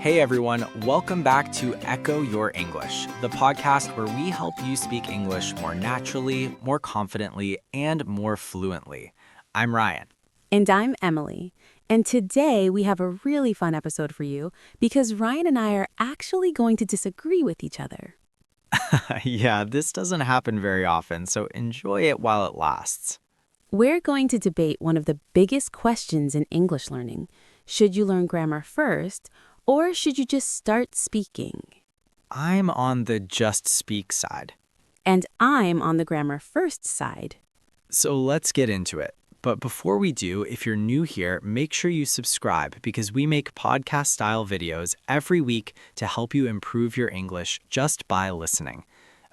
Hey everyone, welcome back to Echo Your English, the podcast where we help you speak English more naturally, more confidently, and more fluently. I'm Ryan. And I'm Emily. And today we have a really fun episode for you because Ryan and I are actually going to disagree with each other. Yeah, this doesn't happen very often, so enjoy it while it lasts. We're going to debate one of the biggest questions in English learning. Should you learn grammar first, or should you just start speaking? I'm on the just speak side. And I'm on the grammar first side. So let's get into it. But before we do, if you're new here, make sure you subscribe because we make podcast-style videos every week to help you improve your English just by listening.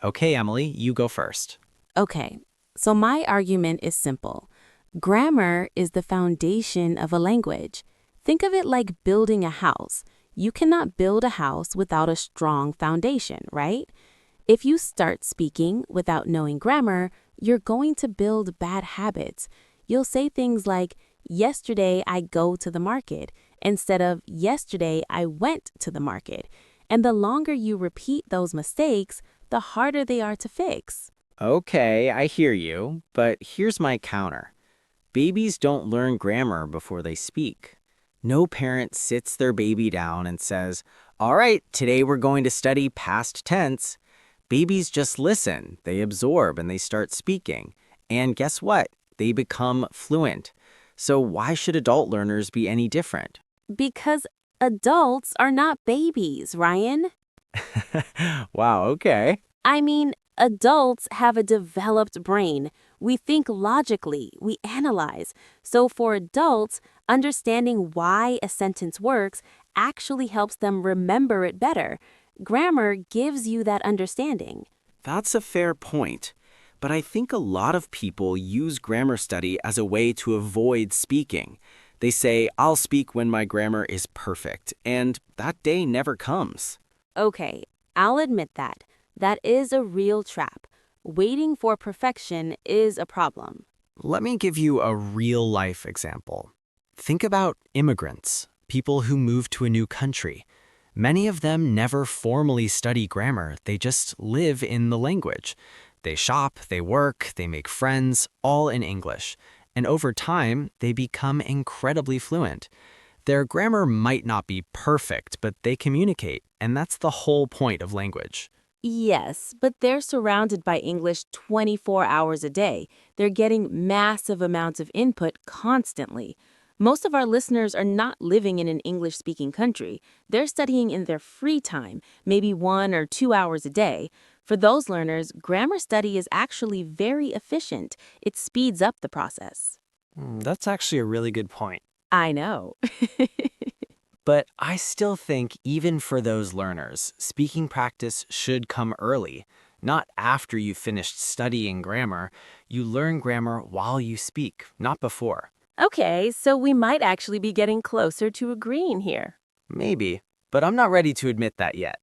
Okay, Emily, you go first. Okay, so my argument is simple. Grammar is the foundation of a language. Think of it like building a house. You cannot build a house without a strong foundation, right? If you start speaking without knowing grammar, you're going to build bad habits. You'll say things like, yesterday I go to the market, instead of yesterday I went to the market. And the longer you repeat those mistakes, the harder they are to fix. Okay, I hear you, but here's my counter. Babies don't learn grammar before they speak. No parent sits their baby down and says, all right, today we're going to study past tense. Babies just listen, they absorb, and they start speaking. And guess what? They become fluent. So why should adult learners be any different? Because adults are not babies, Ryan. Wow, okay. I mean, adults have a developed brain. We think logically, we analyze. So for adults, understanding why a sentence works actually helps them remember it better. Grammar gives you that understanding. That's a fair point. But I think a lot of people use grammar study as a way to avoid speaking. They say, I'll speak when my grammar is perfect, and that day never comes. Okay, I'll admit that. That is a real trap. Waiting for perfection is a problem. Let me give you a real-life example. Think about immigrants, people who move to a new country. Many of them never formally study grammar, they just live in the language. They shop, they work, they make friends, all in English. And over time, they become incredibly fluent. Their grammar might not be perfect, but they communicate, and that's the whole point of language. Yes, but they're surrounded by English 24 hours a day. They're getting massive amounts of input constantly. Most of our listeners are not living in an English-speaking country. They're studying in their free time, maybe 1 or 2 hours a day. For those learners, grammar study is actually very efficient. It speeds up the process. That's actually a really good point. I know. But I still think even for those learners, speaking practice should come early, not after you've finished studying grammar. You learn grammar while you speak, not before. Okay, so we might actually be getting closer to agreeing here. Maybe, but I'm not ready to admit that yet.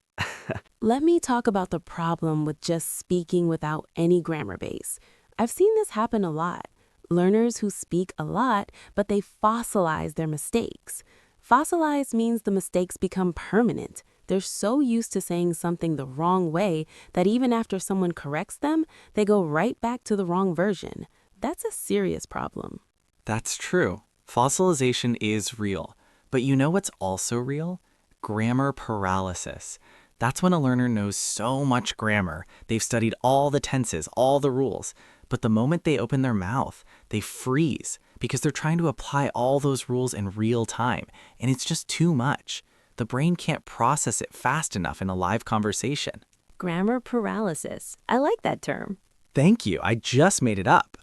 Let me talk about the problem with just speaking without any grammar base. I've seen this happen a lot. Learners who speak a lot, but they fossilize their mistakes. Fossilize means the mistakes become permanent. They're so used to saying something the wrong way that even after someone corrects them, they go right back to the wrong version. That's a serious problem. That's true. Fossilization is real. But you know what's also real? Grammar paralysis. That's when a learner knows so much grammar, they've studied all the tenses, all the rules, but the moment they open their mouth, they freeze because they're trying to apply all those rules in real time, and it's just too much. The brain can't process it fast enough in a live conversation. Grammar paralysis. I like that term. Thank you. I just made it up.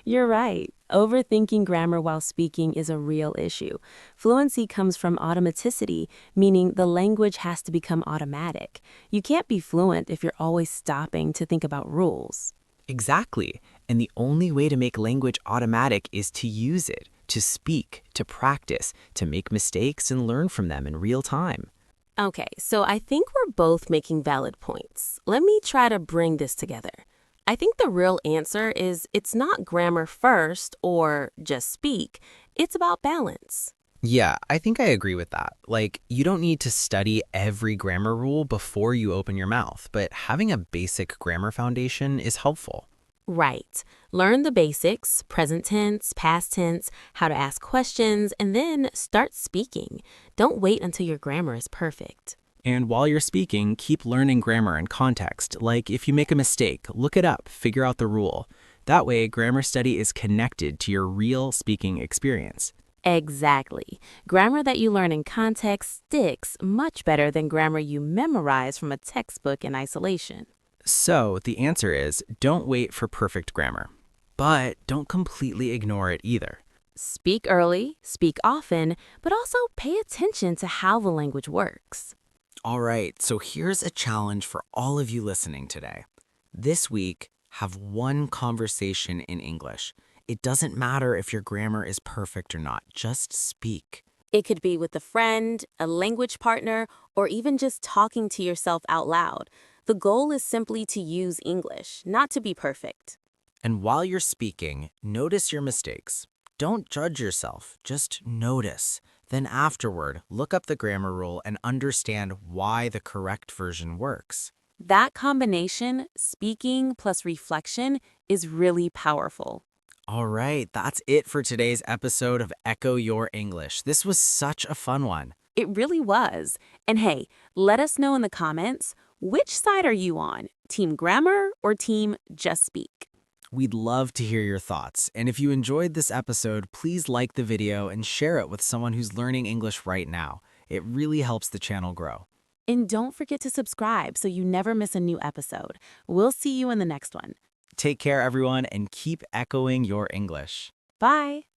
You're right. Overthinking grammar while speaking is a real issue. Fluency comes from automaticity, meaning the language has to become automatic. You can't be fluent if you're always stopping to think about rules. Exactly. And the only way to make language automatic is to use it, to speak, to practice, to make mistakes and learn from them in real time. Okay, so I think we're both making valid points. Let me try to bring this together. I think the real answer is it's not grammar first or just speak. It's about balance. Yeah, I think I agree with that. Like, you don't need to study every grammar rule before you open your mouth, but having a basic grammar foundation is helpful. Right. Learn the basics, present tense, past tense, how to ask questions, and then start speaking. Don't wait until your grammar is perfect. And while you're speaking, keep learning grammar and context. Like, if you make a mistake, look it up, figure out the rule. That way, grammar study is connected to your real speaking experience. Exactly. Grammar that you learn in context sticks much better than grammar you memorize from a textbook in isolation. So, the answer is don't wait for perfect grammar. But don't completely ignore it either. Speak early, speak often, but also pay attention to how the language works. All right, so here's a challenge for all of you listening today. This week, have one conversation in English. It doesn't matter if your grammar is perfect or not, just speak. It could be with a friend, a language partner, or even just talking to yourself out loud. The goal is simply to use English, not to be perfect. And while you're speaking, notice your mistakes. Don't judge yourself, just notice. Then afterward, look up the grammar rule and understand why the correct version works. That combination, speaking plus reflection, is really powerful. All right, that's it for today's episode of Echo Your English. This was such a fun one. It really was. And hey, let us know in the comments, which side are you on? Team Grammar or Team Just Speak? We'd love to hear your thoughts. And if you enjoyed this episode, please like the video and share it with someone who's learning English right now. It really helps the channel grow. And don't forget to subscribe so you never miss a new episode. We'll see you in the next one. Take care, everyone, and keep echoing your English. Bye.